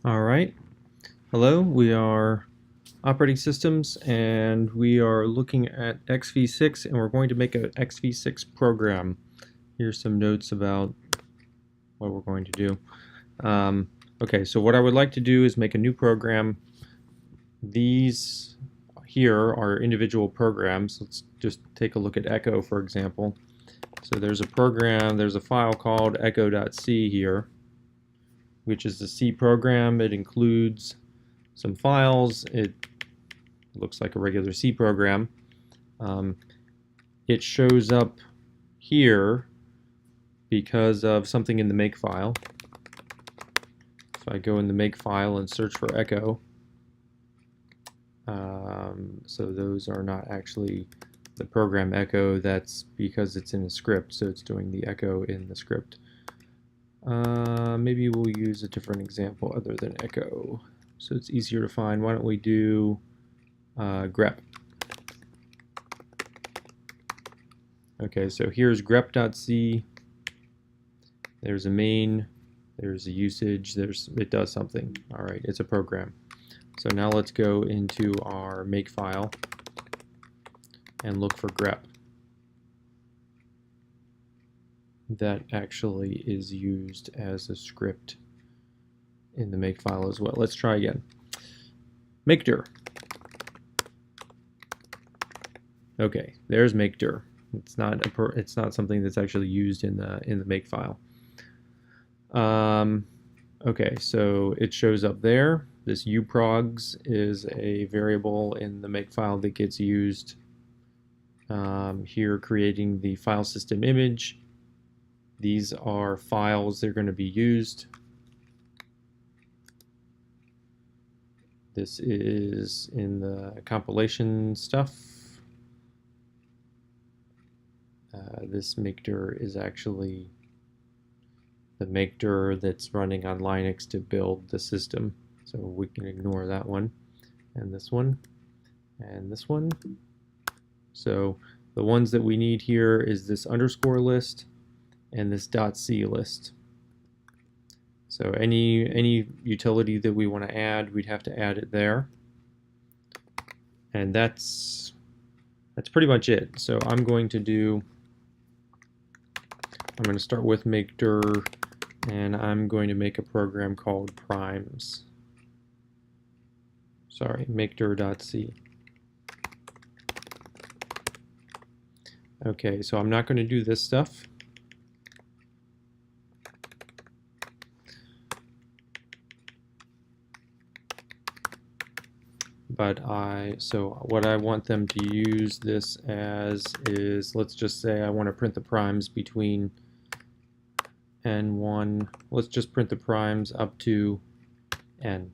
All right. Hello, we are operating systems and we are looking at xv6 and we're going to make an xv6 program. Here's some notes about what we're going to do. Okay, so what I would like to do is make a new program. These here are individual programs. Let's just take a look at echo, for example. So there's a program, there's a file called echo.c here, which is the C program. It includes some files. It looks like a regular C program. It shows up here because of something in the make file. If I go in the make file and search for echo, so those are not actually the program echo, that's because it's in a script, so it's doing the echo in the script. Maybe we'll use a different example other than echo, so it's easier to find. Why don't we do grep. Okay, so here's grep.c. There's a main, there's a usage, it does something. All right, it's a program. So now let's go into our make file and look for grep. That actually is used as a script in the make file as well. Let's try again. Makedir. Okay, there's makedir. It's not something that's actually used in the make file. Okay, so it shows up there. This uprogs is a variable in the make file that gets used here, creating the file system image. These are files that are going to be used. This is in the compilation stuff. This makedir is actually the makedir that's running on Linux to build the system. So we can ignore that one, and this one, and this one. So the ones that we need here is this underscore list and this .c list. So any utility that we want to add, we'd have to add it there. And that's pretty much it. So I'm going to start with makedir, and I'm going to make a program called primes. Sorry, makedir.c. Okay, so I'm not going to do this stuff. But so what I want them to use this as is, let's just say I want to print the primes between n1. Let's just print the primes up to n.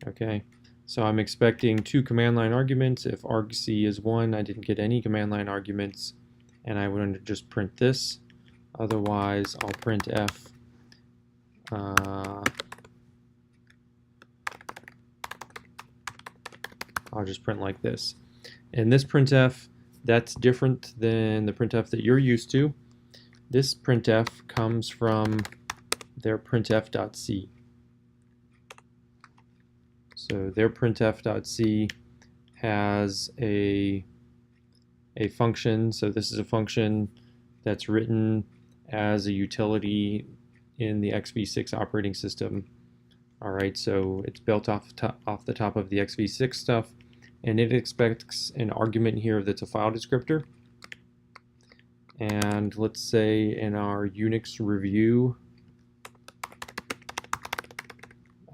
Okay, so I'm expecting 2 command line arguments. If argc is 1, I didn't get any command line arguments, and I want to just print this. Otherwise, I'll print f. I'll just print like this. And this printf, that's different than the printf that you're used to. This printf comes from their printf.c. So their printf.c has a function. So this is a function that's written as a utility in the xv6 operating system. All right, so it's built off the top of the xv6 stuff, and it expects an argument here that's a file descriptor. And let's say in our Unix review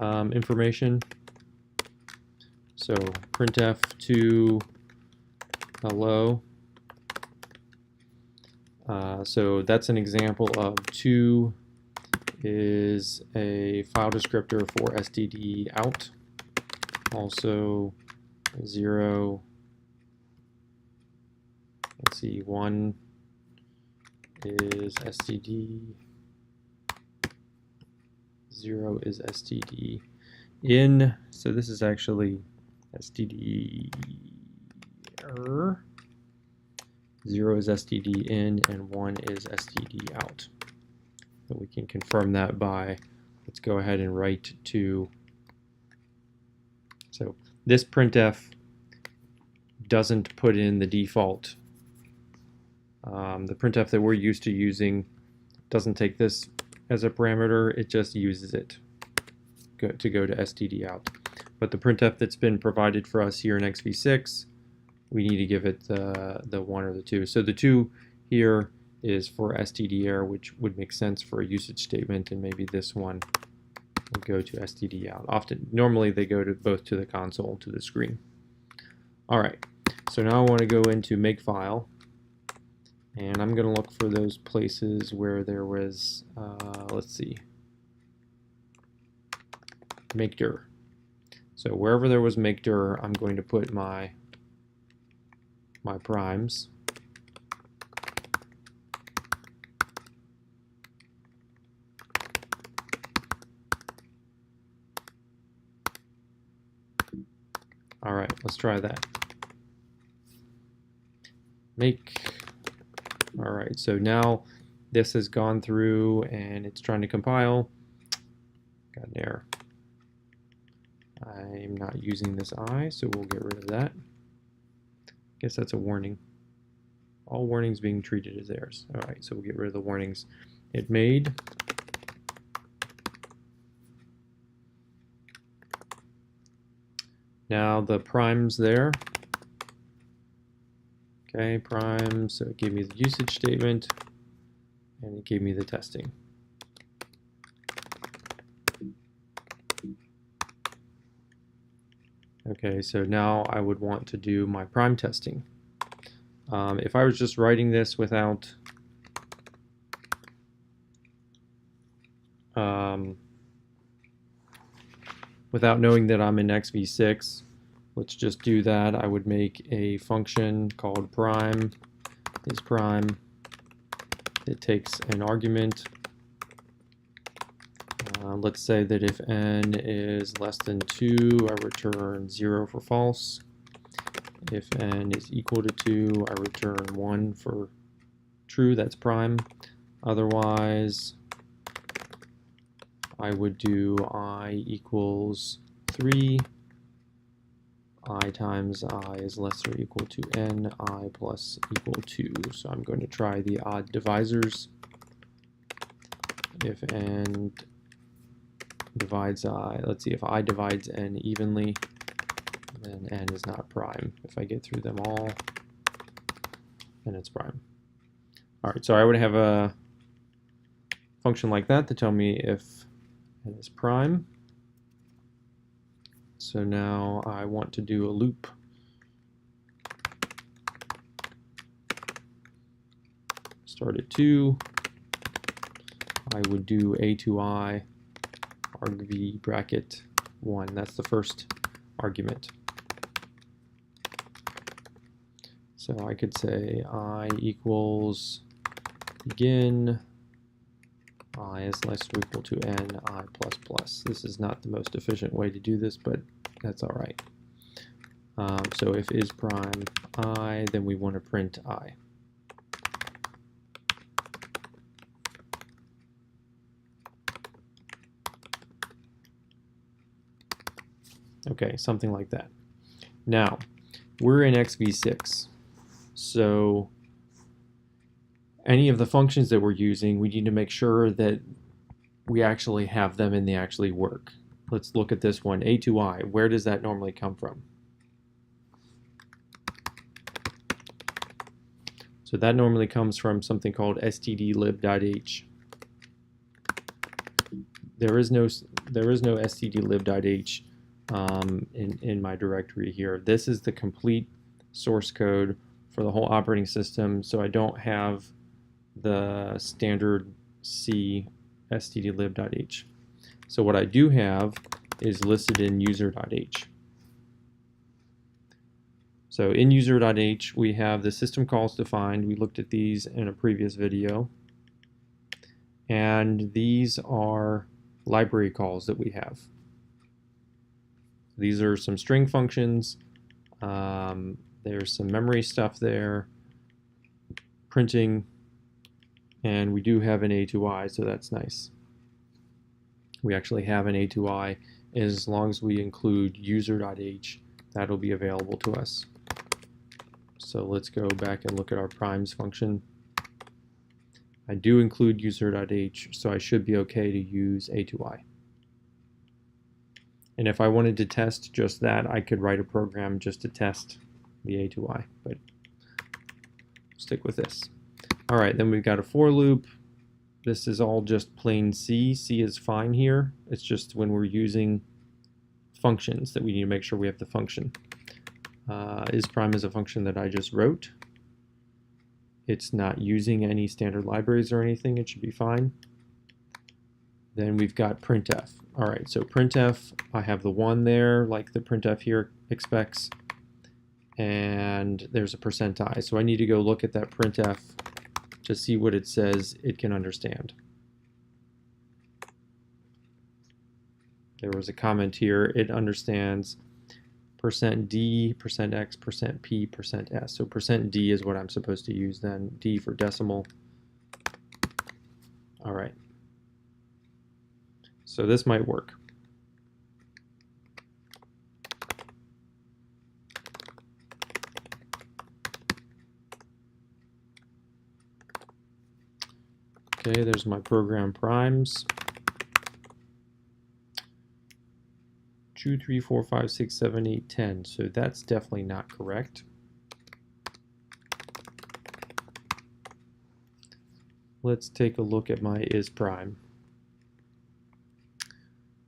information, so printf to hello. So that's an example of 2 is a file descriptor for std out. Also 0, let's see, 1 is std, 0 is std in. So this is actually std 0 is std in and 1 is std out. So we can confirm that by, let's go ahead and write to, so this printf doesn't put in the default. The printf that we're used to using doesn't take this as a parameter, it just uses it to go to std out. But the printf that's been provided for us here in xv6, we need to give it the 1 or the 2. So the 2 here is for std error, which would make sense for a usage statement, and maybe this one will go to std out. Normally they go to both to the console, to the screen. All right, so now I want to go into Makefile, and I'm going to look for those places where there was, let's see, makedir. So wherever there was makedir, I'm going to put my primes. All right, let's try that. All right, so now this has gone through and it's trying to compile. Got an error. I'm not using this I, so we'll get rid of that. Guess that's a warning. All warnings being treated as errors. All right, so we'll get rid of the warnings it made. Now the primes there. Okay, primes, so it gave me the usage statement and it gave me the testing. Okay, so now I would want to do my prime testing. If I was just writing this without knowing that I'm in xv6, let's just do that. I would make a function called prime is prime. It takes an argument. Let's say that if n is less than 2, I return 0 for false. If n is equal to 2, I return 1 for true, that's prime. Otherwise, I would do I equals 3. I times I is less or equal to n, I plus equal 2. So I'm going to try the odd divisors. If n divides I, let's see, if I divides n evenly, then n is not prime. If I get through them all, then it's prime. All right, so I would have a function like that to tell me if n is prime. So now I want to do a loop. Start at 2. I would do a to I argv bracket 1. That's the first argument. So I could say I equals begin, I is less or equal to n, I plus plus. This is not the most efficient way to do this, but that's all right. So if is prime I, then we want to print I. Okay, something like that. Now, we're in xv6, so any of the functions that we're using, we need to make sure that we actually have them and they actually work. Let's look at this one, a to I. Where does that normally come from? So that normally comes from something called stdlib.h. There is no stdlib.h in my directory here. This is the complete source code for the whole operating system, so I don't have the standard C stdlib.h. So what I do have is listed in user.h. So in user.h we have the system calls defined. We looked at these in a previous video, and these are library calls that we have. These are some string functions. There's some memory stuff there, printing, And we do have an A2I, so that's nice. We actually have an A2I. As long as we include user.h, that'll be available to us. So let's go back and look at our primes function. I do include user.h, so I should be okay to use A2I. And if I wanted to test just that, I could write a program just to test the A2I, but stick with this. All right, then we've got a for loop. This is all just plain C. C is fine here. It's just when we're using functions that we need to make sure we have the function. Is prime is a function that I just wrote. It's not using any standard libraries or anything. It should be fine. Then we've got printf. All right, so printf, I have the 1 there, like the printf here expects, and there's a %i. So I need to go look at that printf to see what it says it can understand. There was a comment here. It understands %d, %x, %p, %s. So %d is what I'm supposed to use then. D for decimal. All right. So this might work. Okay, there's my program primes. 2, 3, 4, 5, 6, 7, 8, 10. So that's definitely not correct. Let's take a look at my is prime.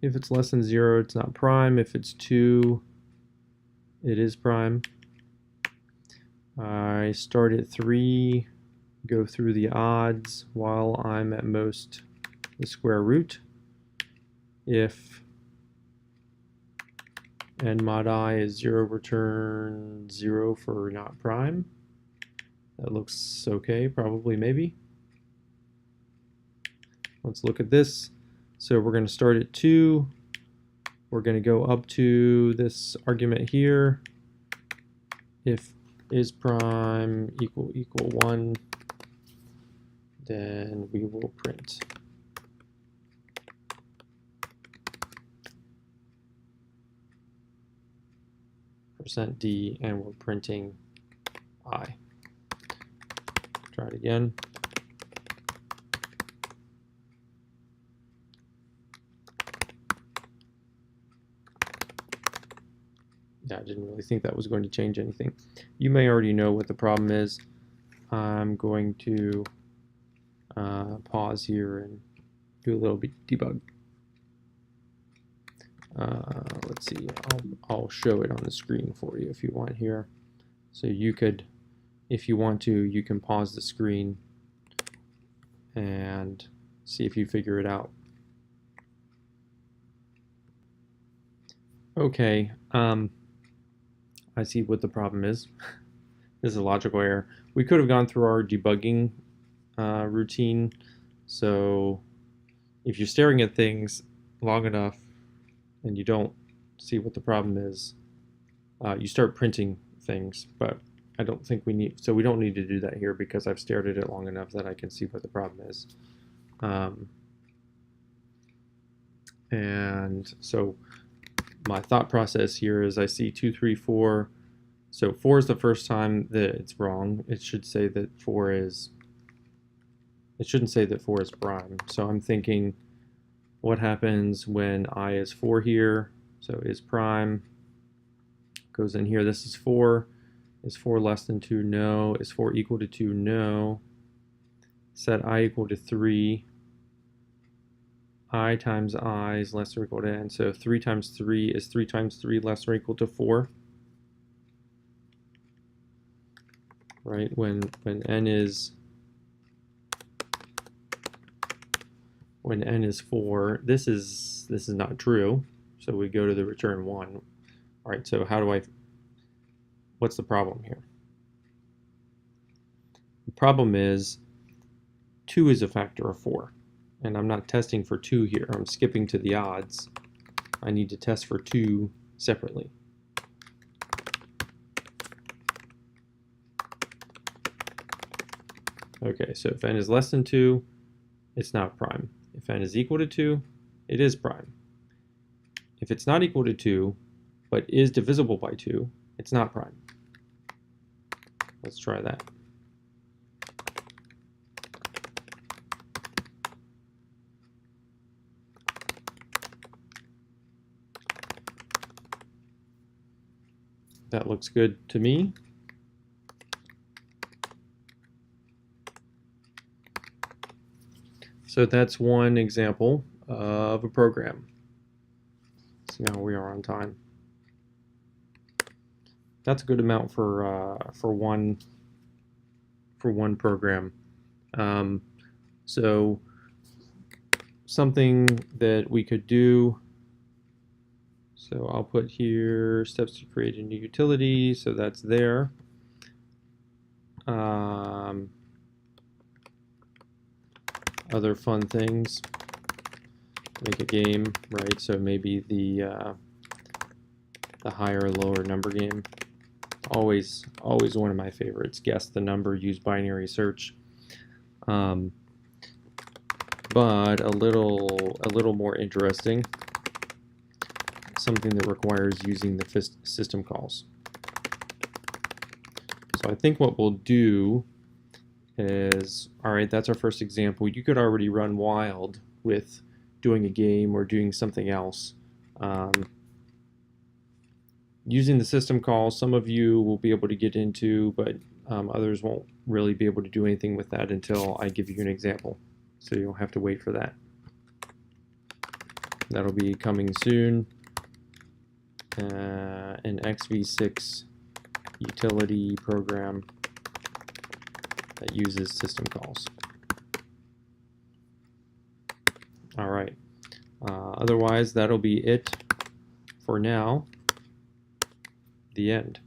If it's less than 0, it's not prime. If it's 2, it is prime. I start at 3, go through the odds while I'm at most the square root. If n mod I is 0, return 0 for not prime. That looks okay, probably, maybe. Let's look at this. So we're going to start at 2. We're going to go up to this argument here. If is prime equal 1, then we will print %d, and we're printing I. Try it again. Yeah, I didn't really think that was going to change anything. You may already know what the problem is. I'm going to pause here and do a little bit debug. Let's see, I'll show it on the screen for you if you want here. So you could, if you want to, you can pause the screen and see if you figure it out. Okay, I see what the problem is. This is a logical error. We could have gone through our debugging routine. So if you're staring at things long enough and you don't see what the problem is, you start printing things, but I don't think we need, so we don't need to do that here because I've stared at it long enough that I can see what the problem is. And so my thought process here is I see 2, 3, 4. So 4 is the first time that it's wrong. It should say that 4 is, it shouldn't say that 4 is prime. So I'm thinking, what happens when I is 4 here? So is prime, goes in here, this is 4. Is 4 less than 2? No. Is 4 equal to 2? No. Set I equal to 3. I times I is less or equal to n. So 3 times 3 is 3 times 3 less or equal to 4. Right? When n is 4, this is not true. So we go to the return 1. All right, so how do I, what's the problem here? The problem is 2 is a factor of 4. And I'm not testing for 2 here. I'm skipping to the odds. I need to test for 2 separately. Okay, so if n is less than 2, it's not prime. If n is equal to 2, it is prime. If it's not equal to 2, but is divisible by 2, it's not prime. Let's try that. That looks good to me. So that's one example of a program. So now we are on time. That's a good amount for one program. So something that we could do. So I'll put here steps to create a new utility. So that's there. Other fun things. Make a game, right? So maybe the higher or lower number game. Always one of my favorites. Guess the number, use binary search. But a little more interesting. Something that requires using the system calls. So I think what we'll do is, all right, that's our first example. You could already run wild with doing a game or doing something else. Using the system call, some of you will be able to get into, but others won't really be able to do anything with that until I give you an example. So you'll have to wait for that. That'll be coming soon. An xv6 utility program that uses system calls. All right. Otherwise, that'll be it for now. The end.